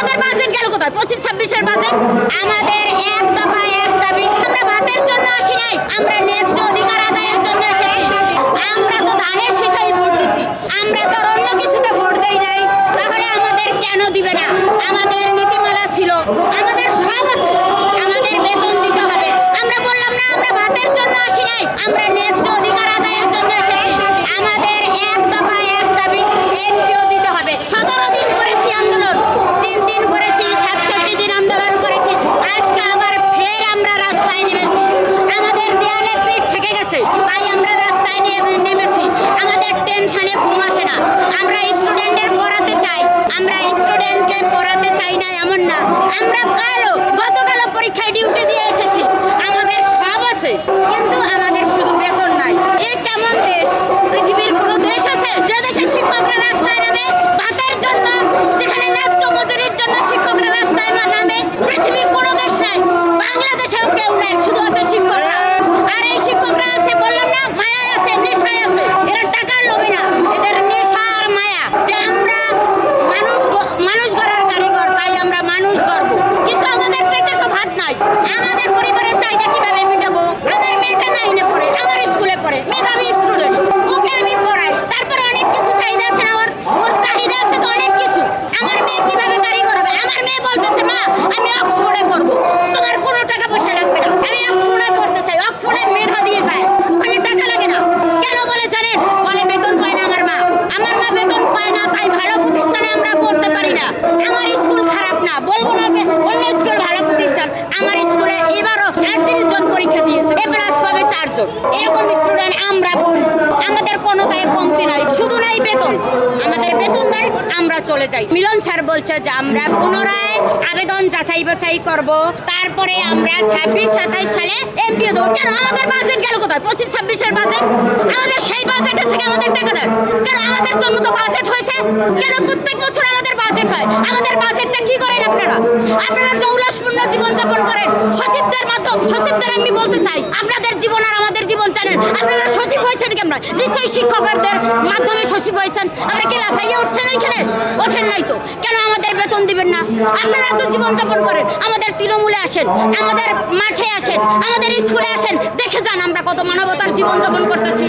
আমাদের বাজেট গেল কোথায়? 25-26-এর বাজেট। আমাদের এক দফা এক দাবি, আমরা ভাতের জন্য আসি নাই, আমরা ন্যায্য অধিকার আদায়ের জন্য এসেছি। আমরা তো ধানের শীষেই ভোট দিছি, আমরা তো আর অন্য কিছুতে ভোট দেই নাই। তাহলে আমাদের কেন দিবে না? আমাদের নীতিমালা ছিল, আমাদের সব আছে, আমাদের বেতন দিতে হবে। আমরা বললাম না আমরা ভাতের জন্য আসি নাই, আমরা ন্যায্য অধিকার আদায়ের জন্য এসেছি। আমাদের এক দফা এক দাবি, এমপিও দিতে হবে। 17 দিন করেছি আন্দোলন, 3 দিন করেছি, 67 দিন আন্দোলন করেছি। আজকে আবার ফের আমরা রাস্তায় নেমেছি। আমাদের দেয়ালে পিঠ ঠেকে গেছে, তাই আমরা রাস্তায় নেমেছি। আমাদের টেনশনে ঘুম আসে না। আমরা স্টুডেন্টদের পড়াতে চাই, আমরা স্টুডেন্টকে পড়াতে চাই না এমন না। আমরা গতকালও পরীক্ষায় ডিউটি দিয়ে এসেছি। আমাদের সব আছে, কিন্তু আমাদের শুধু বেতন নাই। এ কেমন দেশ? পৃথিবীর কোনো দেশ আছে যে দেশে শিক্ষকরা রাস্তায় নামে ভাতের জন্য, যেখানে ন্যায্য মজুরির জন্য শিক্ষকরা রাস্তায় নামে? পৃথিবীর কোনো দেশ নাই, বাংলাদেশেও কেউ নাই, শুধু আছে শিক্ষকরা। আর এই শিক্ষকরা আছে বললাম না, মায়ায় আছে, নেশায় আছে। এরা টাকার লোভী না, এদের নেশা আর মায়া যে আমরা মানুষ গড়ার কারিগর, তাই আমরা মানুষ গড়ব। কিন্তু আমাদের পেটে তো ভাত নাই, আমাদের পরিবারের চাহিদা কিভাবে মেটাবো? আমার মেয়েটা 9-এ পড়ে, আমার স্কুলে পড়ে, মেধাবী স্টুডেন্ট, ওকে আমি পড়াই। তারপরে অনেক কিছু চাহিদা আছে না, ওর চাহিদা আছে তো অনেক কিছু। আমার মেয়ে কিভাবে কারিগর হবে? আমার মেয়ে বলতেছে মা আমি অক্সফোর্ডে পড়বো, তোমার কোনো টাকা পয়সা লাগবে না, আমি অক্সফোর্ডে পড়তে চাই। অক্সফোর্ডে মেধা দিয়ে যায়, ওখানে টাকা লাগে না। কেন বলে জানেন? বলে বেতন পায় না আমার মা বেতন পায় না, তাই ভালো প্রতিষ্ঠানে আমরা পড়তে পারি না। আমার স্কুল খারাপ না, বলবো না যে অন্য স্কুল ভালো প্রতিষ্ঠান। আমার স্কুলে এবারও 38 জন পরীক্ষা দিয়েছে, এ প্লাস পাবে 4 জন। এরকম স্টুডেন্ট আমরা করি, আমাদের কোনো তাই কমতি নাই, শুধু নাই বেতন। আমাদের বেতন দেন, আমরা চলে যাই। মিলন স্যার বলছে যে আমরা পুনরায় আবেদন যাচাই বাছাই করব, তারপরে আমরা 26-27 সালে এমপিও দেবো। কেন আমাদের বাজেট গেল কোথায়? 25-26-এর বাজেট। আমাদের সেই বাজেটের থেকে আমাদের টাকা দেন কেন? আমাদের জন্য তো বাজেট হয়েছে। কেন প্রত্যেক বছর আমাদের বাজেট হয়? আমাদের বাজেটটা কি করেন আপনারা? আপনারা যে উল্লাসপূর্ণ জীবনযাপন করেন, সচিবদের আমি বলতে চাই, আপনাদের জীবন আর আমাদের জীবন জানেন। আপনারা সচিব হয়েছেন কেমন? নিশ্চয়ই শিক্ষকদের মাধ্যমে সচিব হয়েছেন। আমরা কি লাফাইয়ে উঠছেন এখানে? ওঠেন নাই তো। কেন আমাদের বেতন দিবেন না? আপনারা তো জীবনযাপন করেন, আমাদের তৃণমূলে আসেন, আমাদের মাঠে আসেন, আমাদের স্কুলে আসেন, দেখে যান আমরা কত মানবতার জীবনযাপন করতেছি।